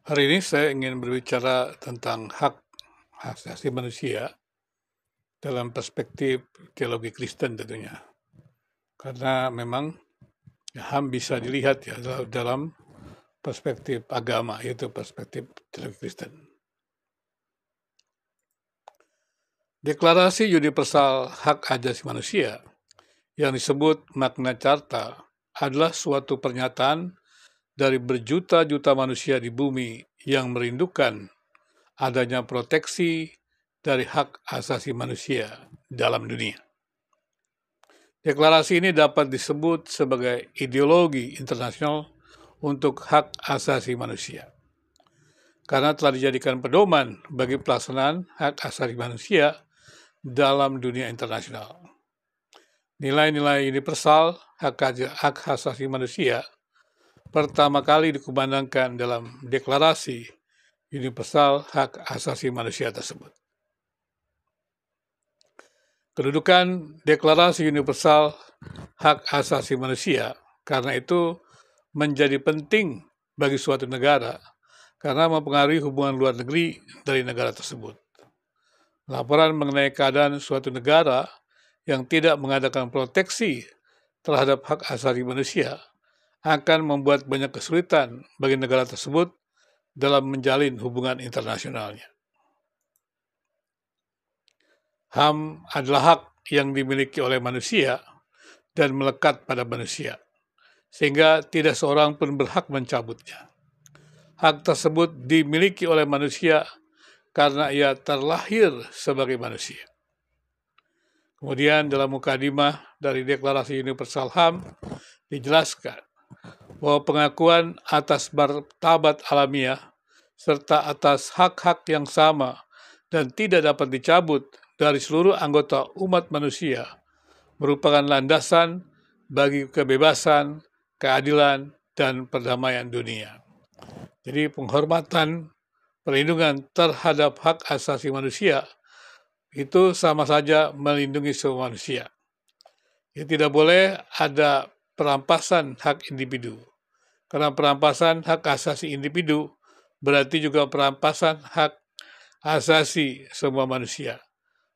Hari ini saya ingin berbicara tentang hak asasi manusia dalam perspektif teologi Kristen tentunya. Karena memang HAM bisa dilihat ya dalam perspektif agama, yaitu perspektif teologi Kristen. Deklarasi Universal Hak Asasi Manusia yang disebut Magna Carta adalah suatu pernyataan dari berjuta-juta manusia di bumi yang merindukan adanya proteksi dari hak asasi manusia dalam dunia. Deklarasi ini dapat disebut sebagai ideologi internasional untuk hak asasi manusia, karena telah dijadikan pedoman bagi pelaksanaan hak asasi manusia dalam dunia internasional. Nilai-nilai universal hak asasi manusia pertama kali dikumandangkan dalam deklarasi universal hak asasi manusia tersebut. Kedudukan Deklarasi Universal Hak Asasi Manusia karena itu menjadi penting bagi suatu negara karena mempengaruhi hubungan luar negeri dari negara tersebut. Laporan mengenai keadaan suatu negara yang tidak mengadakan proteksi terhadap hak asasi manusia akan membuat banyak kesulitan bagi negara tersebut dalam menjalin hubungan internasionalnya. HAM adalah hak yang dimiliki oleh manusia dan melekat pada manusia, sehingga tidak seorang pun berhak mencabutnya. Hak tersebut dimiliki oleh manusia karena ia terlahir sebagai manusia. Kemudian dalam mukadimah dari Deklarasi Universal HAM dijelaskan bahwa pengakuan atas martabat alamiah serta atas hak-hak yang sama dan tidak dapat dicabut dari seluruh anggota umat manusia merupakan landasan bagi kebebasan, keadilan, dan perdamaian dunia. Jadi penghormatan, perlindungan terhadap hak asasi manusia itu sama saja melindungi semua manusia. Jadi tidak boleh ada perampasan hak individu. Karena perampasan hak asasi individu berarti juga perampasan hak asasi semua manusia.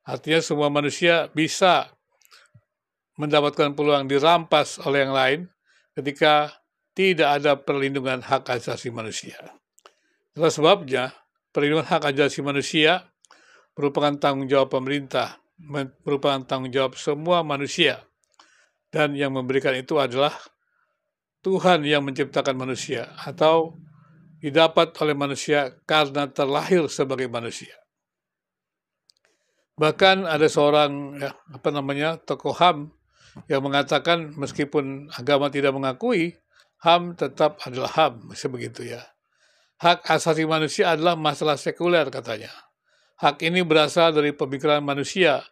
Artinya semua manusia bisa mendapatkan peluang dirampas oleh yang lain ketika tidak ada perlindungan hak asasi manusia. Itulah sebabnya perlindungan hak asasi manusia merupakan tanggung jawab pemerintah, merupakan tanggung jawab semua manusia. Dan yang memberikan itu adalah Tuhan yang menciptakan manusia atau didapat oleh manusia karena terlahir sebagai manusia. Bahkan ada seorang tokoh HAM yang mengatakan meskipun agama tidak mengakui, HAM tetap adalah HAM, sebegitu ya. Hak asasi manusia adalah masalah sekuler katanya. Hak ini berasal dari pemikiran manusia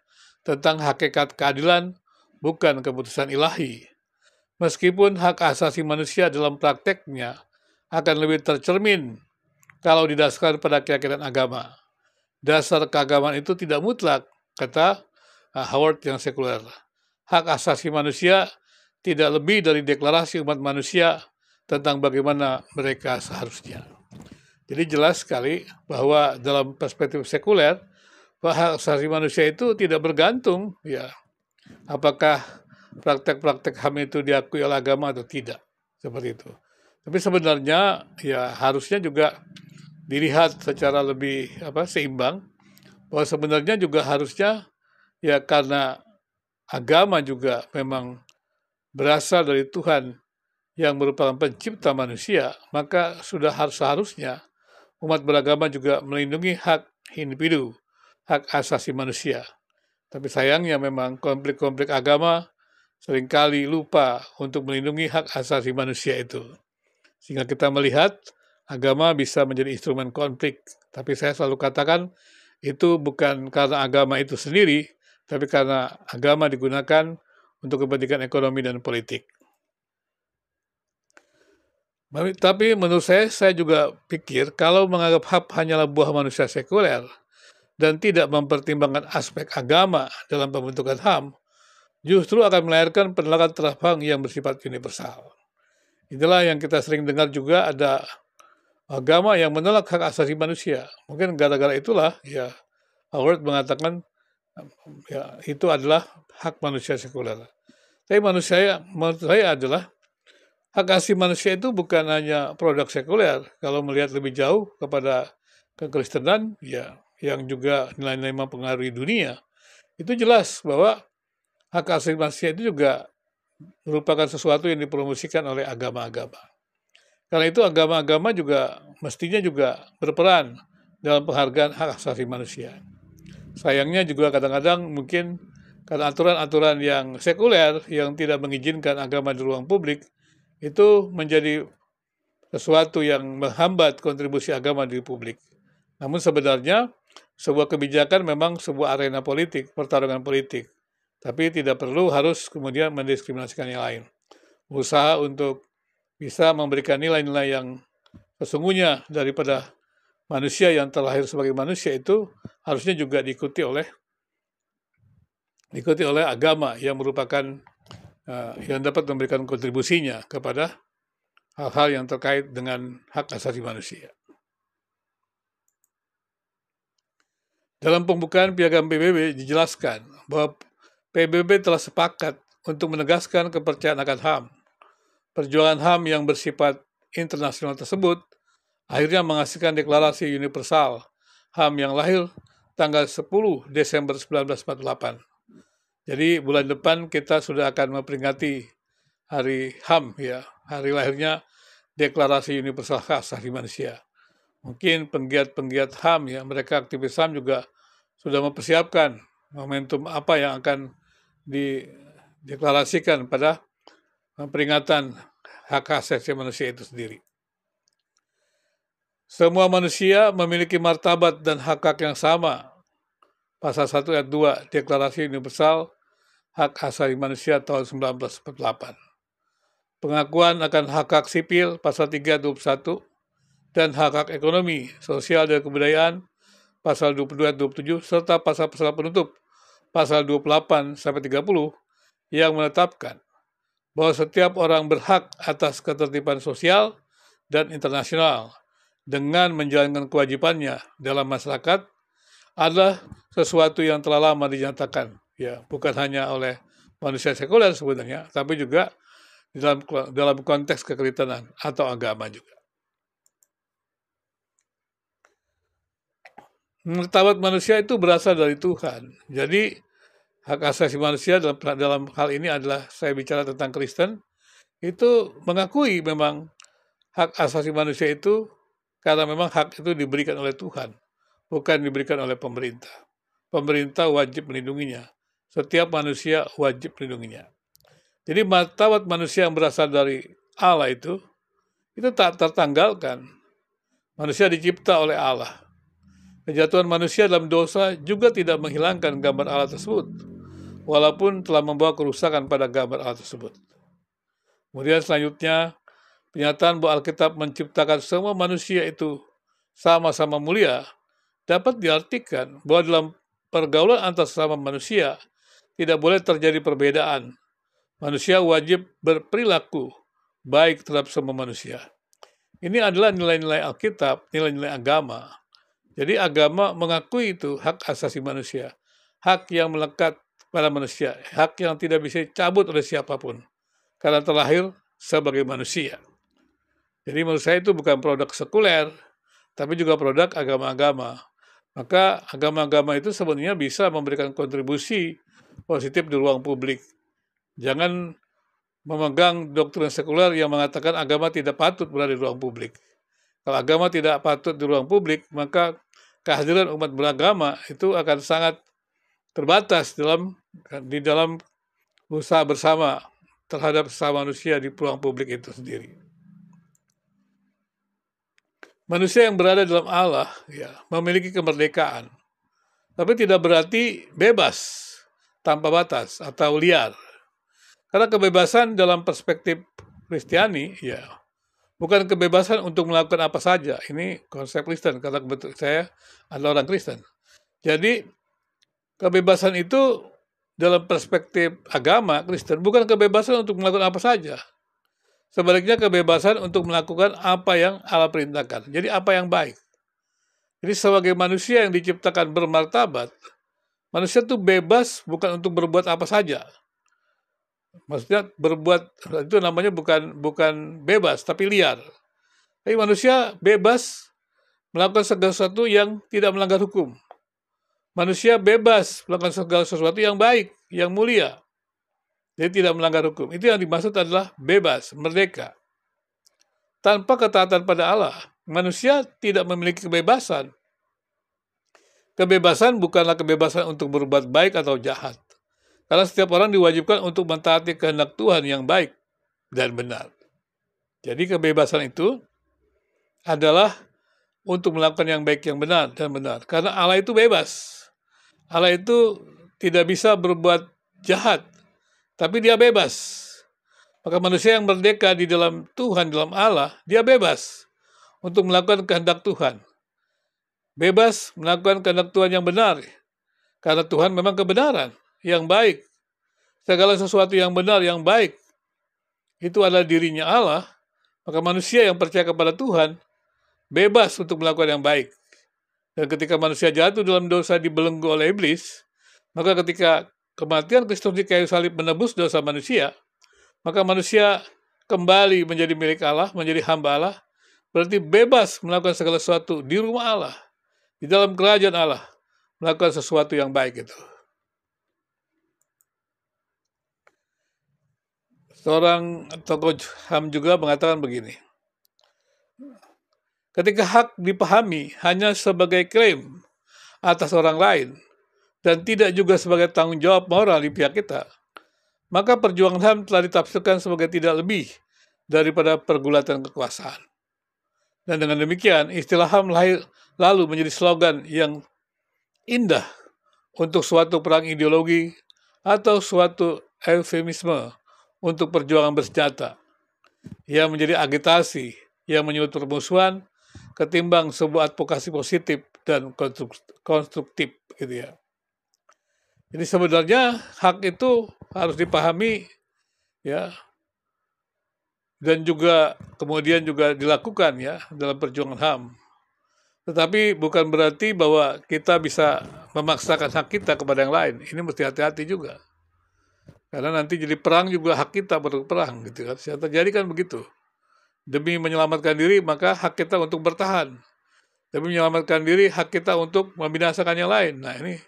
tentang hakikat keadilan, bukan keputusan ilahi. Meskipun hak asasi manusia dalam prakteknya akan lebih tercermin kalau didasarkan pada keyakinan agama. Dasar keagamaan itu tidak mutlak, kata Howard yang sekuler. Hak asasi manusia tidak lebih dari deklarasi umat manusia tentang bagaimana mereka seharusnya. Jadi jelas sekali bahwa dalam perspektif sekuler, hak asasi manusia itu tidak bergantung ya apakah praktek-praktek HAM itu diakui oleh agama atau tidak, seperti itu. Tapi sebenarnya ya harusnya juga dilihat secara lebih seimbang, bahwa sebenarnya juga harusnya ya karena agama juga memang berasal dari Tuhan yang merupakan pencipta manusia, maka sudah seharusnya umat beragama juga melindungi hak individu, hak asasi manusia. Tapi sayangnya memang konflik-konflik agama seringkali lupa untuk melindungi hak asasi manusia itu. Sehingga kita melihat agama bisa menjadi instrumen konflik. Tapi saya selalu katakan itu bukan karena agama itu sendiri, tapi karena agama digunakan untuk kepentingan ekonomi dan politik. Tapi menurut saya juga pikir kalau menganggap HAM hanyalah buah manusia sekuler dan tidak mempertimbangkan aspek agama dalam pembentukan HAM, justru akan melahirkan penolakan terbang yang bersifat universal. Itulah yang kita sering dengar juga ada agama yang menolak hak asasi manusia. Mungkin gara-gara itulah ya Howard mengatakan ya itu adalah hak manusia sekuler. Tapi menurut saya adalah hak asasi manusia itu bukan hanya produk sekuler. Kalau melihat lebih jauh kepada kekristenan, ya yang juga nilai-nilai mempengaruhi dunia, itu jelas bahwa hak asasi manusia itu juga merupakan sesuatu yang dipromosikan oleh agama-agama. Karena itu agama-agama juga mestinya juga berperan dalam penghargaan hak asasi manusia. Sayangnya juga kadang-kadang mungkin karena aturan-aturan yang sekuler yang tidak mengizinkan agama di ruang publik itu menjadi sesuatu yang menghambat kontribusi agama di publik. Namun sebenarnya sebuah kebijakan memang sebuah arena politik, pertarungan politik. Tapi tidak perlu harus kemudian mendiskriminasikan yang lain. Usaha untuk bisa memberikan nilai-nilai yang sesungguhnya daripada manusia yang terlahir sebagai manusia itu harusnya juga diikuti oleh agama yang merupakan yang dapat memberikan kontribusinya kepada hal-hal yang terkait dengan hak asasi manusia. Dalam pembukaan piagam PBB dijelaskan bahwa PBB telah sepakat untuk menegaskan kepercayaan akan HAM. Perjuangan HAM yang bersifat internasional tersebut akhirnya menghasilkan deklarasi universal HAM yang lahir tanggal 10 Desember 1948. Jadi bulan depan kita sudah akan memperingati Hari HAM, ya, hari lahirnya Deklarasi Universal Hak Asasi Manusia. Mungkin penggiat-penggiat HAM, ya, mereka aktivis HAM juga sudah mempersiapkan momentum apa yang akan dideklarasikan pada peringatan hak asasi manusia itu sendiri. Semua manusia memiliki martabat dan hak-hak yang sama. Pasal 1 ayat 2 Deklarasi Universal Hak Asasi Manusia tahun 1948. Pengakuan akan hak-hak sipil pasal 3 ayat 21 dan hak-hak ekonomi, sosial dan kebudayaan pasal 22 ayat 27 serta pasal-pasal penutup pasal 28 sampai 30 yang menetapkan bahwa setiap orang berhak atas ketertiban sosial dan internasional dengan menjalankan kewajibannya dalam masyarakat adalah sesuatu yang telah lama dinyatakan, ya, bukan hanya oleh manusia sekuler sebenarnya, tapi juga dalam konteks kekristenan atau agama juga. Martabat manusia itu berasal dari Tuhan. Jadi hak asasi manusia dalam hal ini adalah saya bicara tentang Kristen, itu mengakui memang hak asasi manusia itu karena memang hak itu diberikan oleh Tuhan, bukan diberikan oleh pemerintah. Pemerintah wajib melindunginya. Setiap manusia wajib melindunginya. Jadi martabat manusia yang berasal dari Allah itu tak tertanggalkan. Manusia dicipta oleh Allah. Kejatuhan manusia dalam dosa juga tidak menghilangkan gambar Allah tersebut, walaupun telah membawa kerusakan pada gambar Allah tersebut. Kemudian selanjutnya, pernyataan bahwa Alkitab menciptakan semua manusia itu sama-sama mulia dapat diartikan bahwa dalam pergaulan antar sesama manusia tidak boleh terjadi perbedaan. Manusia wajib berperilaku baik terhadap semua manusia. Ini adalah nilai-nilai Alkitab, nilai-nilai agama. Jadi agama mengakui itu hak asasi manusia, hak yang melekat pada manusia, hak yang tidak bisa dicabut oleh siapapun, karena terlahir sebagai manusia. Jadi menurut saya itu bukan produk sekuler, tapi juga produk agama-agama. Maka agama-agama itu sebenarnya bisa memberikan kontribusi positif di ruang publik. Jangan memegang doktrin sekuler yang mengatakan agama tidak patut berada di ruang publik. Kalau agama tidak patut di ruang publik, maka kehadiran umat beragama itu akan sangat terbatas di dalam usaha bersama terhadap sesama manusia di ruang publik itu sendiri. Manusia yang berada dalam Allah, ya, memiliki kemerdekaan, tapi tidak berarti bebas tanpa batas atau liar. Karena kebebasan dalam perspektif Kristiani, ya, bukan kebebasan untuk melakukan apa saja. Ini konsep Kristen, karena saya adalah orang Kristen. Jadi, kebebasan itu dalam perspektif agama Kristen bukan kebebasan untuk melakukan apa saja. Sebaliknya kebebasan untuk melakukan apa yang Allah perintahkan. Jadi apa yang baik. Jadi sebagai manusia yang diciptakan bermartabat, manusia itu bebas bukan untuk berbuat apa saja. Maksudnya berbuat itu namanya bukan bebas tapi liar. Tapi manusia bebas melakukan segala sesuatu yang tidak melanggar hukum. Manusia bebas melakukan segala sesuatu yang baik, yang mulia. Jadi tidak melanggar hukum. Itu yang dimaksud adalah bebas, merdeka. Tanpa ketaatan pada Allah, manusia tidak memiliki kebebasan. Kebebasan bukanlah kebebasan untuk berbuat baik atau jahat. Karena setiap orang diwajibkan untuk mentaati kehendak Tuhan yang baik dan benar. Jadi kebebasan itu adalah untuk melakukan yang baik, yang benar dan benar. Karena Allah itu bebas. Allah itu tidak bisa berbuat jahat, tapi dia bebas. Maka manusia yang merdeka di dalam Tuhan, dalam Allah, dia bebas untuk melakukan kehendak Tuhan. Bebas melakukan kehendak Tuhan yang benar. Karena Tuhan memang kebenaran, yang baik. Segala sesuatu yang benar, yang baik, itu adalah dirinya Allah. Maka manusia yang percaya kepada Tuhan, bebas untuk melakukan yang baik. Dan ketika manusia jatuh dalam dosa dibelenggu oleh iblis, maka ketika kematian Kristus di kayu salib menebus dosa manusia, maka manusia kembali menjadi milik Allah, menjadi hamba Allah, berarti bebas melakukan segala sesuatu di rumah Allah, di dalam kerajaan Allah, melakukan sesuatu yang baik itu. Seorang tokoh HAM juga mengatakan begini, ketika hak dipahami hanya sebagai klaim atas orang lain dan tidak juga sebagai tanggung jawab moral di pihak kita, maka perjuangan HAM telah ditafsirkan sebagai tidak lebih daripada pergulatan kekuasaan. Dan dengan demikian, istilah HAM lalu menjadi slogan yang indah untuk suatu perang ideologi atau suatu eufemisme untuk perjuangan bersenjata yang menjadi agitasi yang menyulut permusuhan ketimbang sebuah advokasi positif dan konstruktif gitu ya. Jadi sebenarnya hak itu harus dipahami ya, dan juga kemudian juga dilakukan ya dalam perjuangan HAM. Tetapi bukan berarti bahwa kita bisa memaksakan hak kita kepada yang lain. Ini mesti hati-hati juga. Karena nanti jadi perang juga hak kita berperang gitu kan. Saya terjadi kan begitu. Demi menyelamatkan diri maka hak kita untuk bertahan. Demi menyelamatkan diri hak kita untuk membinasakan yang lain. Nah ini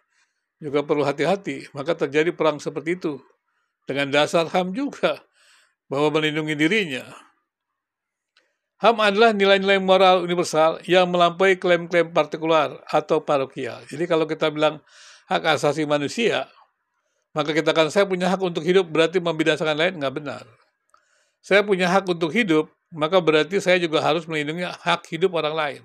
juga perlu hati-hati. Maka terjadi perang seperti itu. Dengan dasar HAM juga. Bahwa melindungi dirinya. HAM adalah nilai-nilai moral universal yang melampaui klaim-klaim partikular atau parokial. Jadi kalau kita bilang hak asasi manusia, maka kita akan saya punya hak untuk hidup berarti membinasakan lain, nggak benar. Saya punya hak untuk hidup, maka berarti saya juga harus melindungi hak hidup orang lain.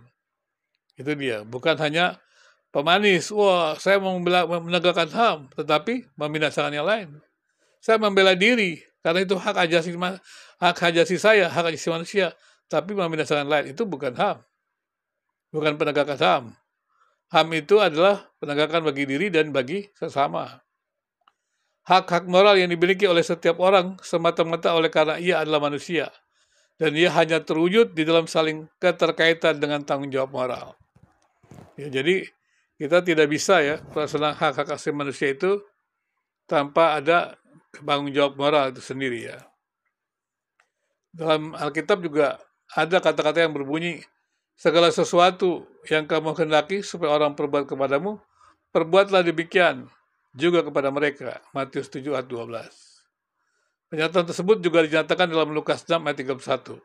Itu dia, bukan hanya pemanis, wah saya mau menegakkan HAM, tetapi membinasakan yang lain. Saya membela diri, karena itu hak hajasi saya, hak hajasi manusia, tapi membinasakan lain, itu bukan HAM. Bukan penegakan HAM. HAM itu adalah penegakan bagi diri dan bagi sesama. Hak-hak moral yang dimiliki oleh setiap orang semata-mata oleh karena ia adalah manusia. Dan ia hanya terwujud di dalam saling keterkaitan dengan tanggung jawab moral. Ya, jadi kita tidak bisa ya pelaksanaan hak-hak asasi manusia itu tanpa ada tanggung jawab moral itu sendiri ya. Dalam Alkitab juga ada kata-kata yang berbunyi, segala sesuatu yang kamu kehendaki supaya orang perbuat kepadamu, perbuatlah demikian juga kepada mereka. Matius 7 ayat 12. Pernyataan tersebut juga dinyatakan dalam Lukas 6 ayat 31.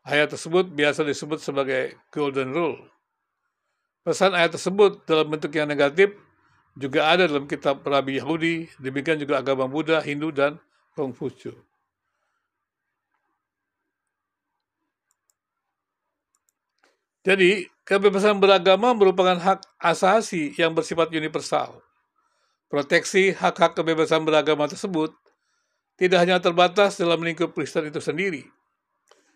Ayat tersebut biasa disebut sebagai Golden Rule. Pesan ayat tersebut dalam bentuk yang negatif juga ada dalam kitab Rabi Yahudi, demikian juga agama Buddha, Hindu, dan Konghucu. Jadi, kebebasan beragama merupakan hak asasi yang bersifat universal. Proteksi hak-hak kebebasan beragama tersebut tidak hanya terbatas dalam lingkup Kristen itu sendiri,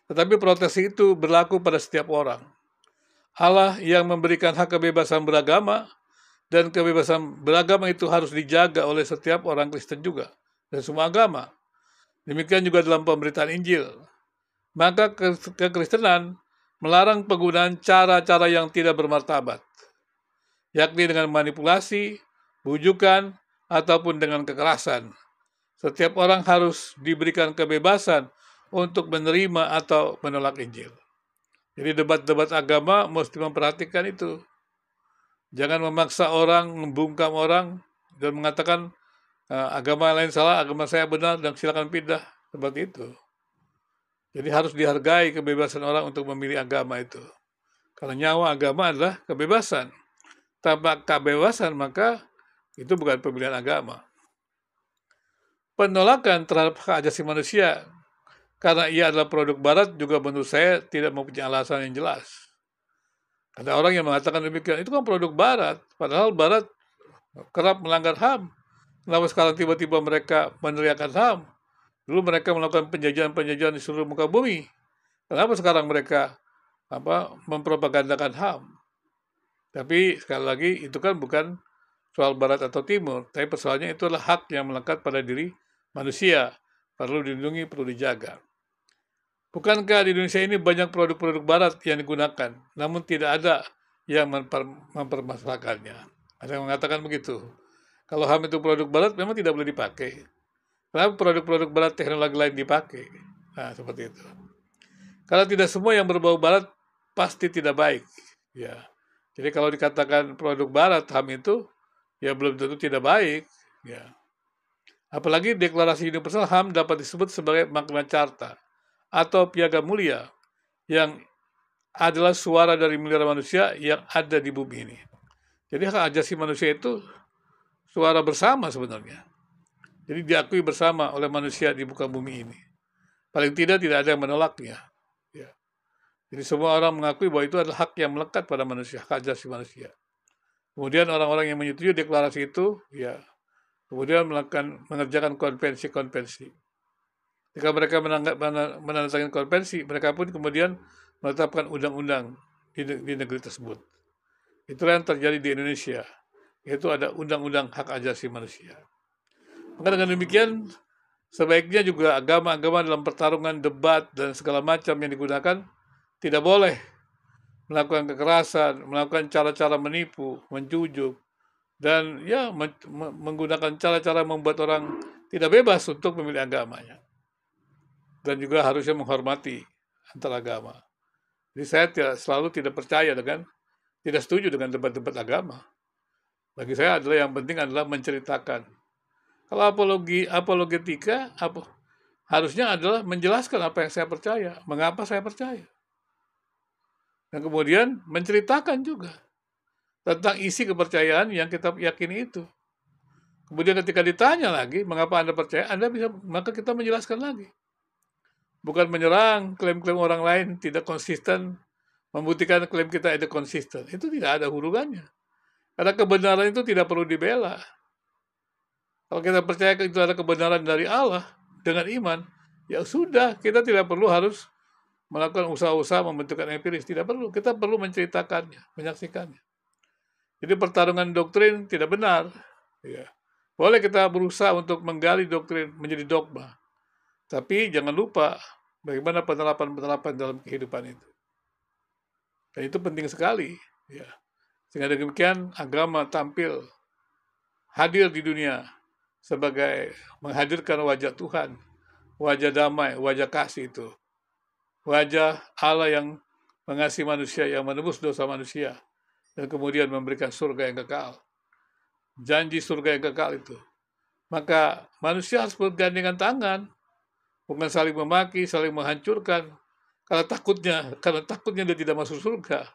tetapi proteksi itu berlaku pada setiap orang. Allah yang memberikan hak kebebasan beragama, dan kebebasan beragama itu harus dijaga oleh setiap orang Kristen juga, dan semua agama. Demikian juga dalam pemberitaan Injil. Maka kekristenan melarang penggunaan cara-cara yang tidak bermartabat, yakni dengan manipulasi, bujukan, ataupun dengan kekerasan. Setiap orang harus diberikan kebebasan untuk menerima atau menolak Injil. Jadi debat-debat agama mesti memperhatikan itu. Jangan memaksa orang, membungkam orang, dan mengatakan agama lain salah, agama saya benar, dan silakan pindah. Seperti itu. Jadi harus dihargai kebebasan orang untuk memilih agama itu. Karena nyawa agama adalah kebebasan. Tanpa kebebasan maka itu bukan pemilihan agama. Penolakan terhadap hak asasi manusia karena ia adalah produk barat juga menurut saya tidak mempunyai alasan yang jelas. Ada orang yang mengatakan demikian, itu kan produk barat, padahal barat kerap melanggar HAM. Kenapa sekarang tiba-tiba mereka meneriakan HAM? Dulu mereka melakukan penjajahan-penjajahan di seluruh muka bumi. Kenapa sekarang mereka mempropagandakan HAM? Tapi sekali lagi itu kan bukan soal barat atau timur, tapi persoalannya itu adalah hak yang melekat pada diri manusia, perlu dilindungi, perlu dijaga. Bukankah di Indonesia ini banyak produk-produk barat yang digunakan, namun tidak ada yang mempermasalahkannya. Ada yang mengatakan begitu. Kalau HAM itu produk barat, memang tidak boleh dipakai. Kenapa produk-produk barat teknologi lain dipakai? Nah, seperti itu. Kalau tidak semua yang berbau barat pasti tidak baik. Ya. Jadi kalau dikatakan produk barat HAM itu, ya belum tentu tidak baik. Ya. Apalagi deklarasi universal HAM dapat disebut sebagai makna carta atau piagam mulia yang adalah suara dari miliaran manusia yang ada di bumi ini. Jadi hak asasi manusia itu suara bersama sebenarnya. Jadi diakui bersama oleh manusia di muka bumi ini. Paling tidak ada yang menolaknya. Ya. Jadi semua orang mengakui bahwa itu adalah hak yang melekat pada manusia, hak asasi manusia. Kemudian orang-orang yang menyetujui deklarasi itu, ya, kemudian mengerjakan konvensi-konvensi. Jika mereka menandatangani konvensi, mereka pun kemudian menetapkan undang-undang di negeri tersebut. Itulah yang terjadi di Indonesia, yaitu ada undang-undang hak asasi manusia. Maka dengan demikian, sebaiknya juga agama-agama dalam pertarungan, debat, dan segala macam yang digunakan tidak boleh melakukan kekerasan, melakukan cara-cara menipu, menjujuk, dan ya menggunakan cara-cara membuat orang tidak bebas untuk memilih agamanya. Dan juga harusnya menghormati antar agama. Jadi saya selalu tidak setuju dengan debat-debat agama. Bagi saya adalah yang penting adalah menceritakan. Kalau apologetika harusnya adalah menjelaskan apa yang saya percaya, mengapa saya percaya. Dan kemudian menceritakan juga tentang isi kepercayaan yang kita yakini itu. Kemudian ketika ditanya lagi, mengapa Anda percaya, maka kita menjelaskan lagi. Bukan menyerang klaim-klaim orang lain tidak konsisten, membuktikan klaim kita itu konsisten. Itu tidak ada hubungannya. Karena kebenaran itu tidak perlu dibela. Kalau kita percaya itu ada kebenaran dari Allah dengan iman, ya sudah, kita tidak perlu harus melakukan usaha-usaha membentukkan empiris. Tidak perlu, kita perlu menceritakannya, menyaksikannya. Jadi pertarungan doktrin tidak benar. Ya. Boleh kita berusaha untuk menggali doktrin menjadi dogma. Tapi jangan lupa bagaimana penerapan-penerapan dalam kehidupan itu. Dan itu penting sekali. Ya. Sehingga demikian agama tampil hadir di dunia sebagai menghadirkan wajah Tuhan, wajah damai, wajah kasih itu. Wajah Allah yang mengasihi manusia, yang menebus dosa manusia, dan kemudian memberikan surga yang kekal. Janji surga yang kekal itu. Maka manusia harus bergandengan tangan, bukan saling memaki, saling menghancurkan, karena takutnya dia tidak masuk surga.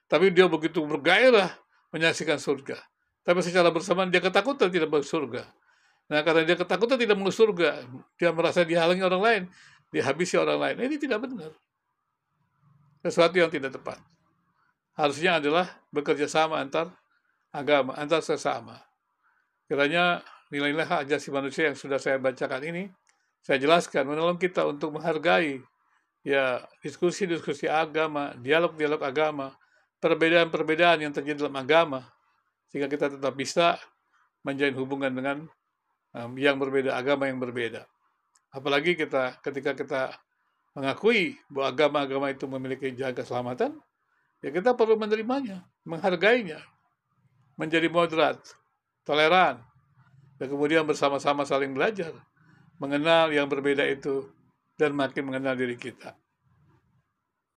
Tapi dia begitu bergairah menyaksikan surga. Tapi secara bersamaan dia ketakutan tidak masuk surga. Nah, karena dia ketakutan tidak masuk surga, dia merasa dihalangi orang lain, dihabisi orang lain. Ini tidak benar. Sesuatu yang tidak tepat. Harusnya adalah bekerja sama antar agama, antar sesama. Kiranya nilai-nilai hak asasi manusia yang sudah saya bacakan ini, saya jelaskan, menolong kita untuk menghargai ya diskusi-diskusi agama, dialog-dialog agama, perbedaan-perbedaan yang terjadi dalam agama, sehingga kita tetap bisa menjalin hubungan dengan yang berbeda, agama yang berbeda. Apalagi ketika kita mengakui bahwa agama-agama itu memiliki jalan keselamatan, ya kita perlu menerimanya, menghargainya, menjadi moderat, toleran, dan kemudian bersama-sama saling belajar, mengenal yang berbeda itu, dan makin mengenal diri kita.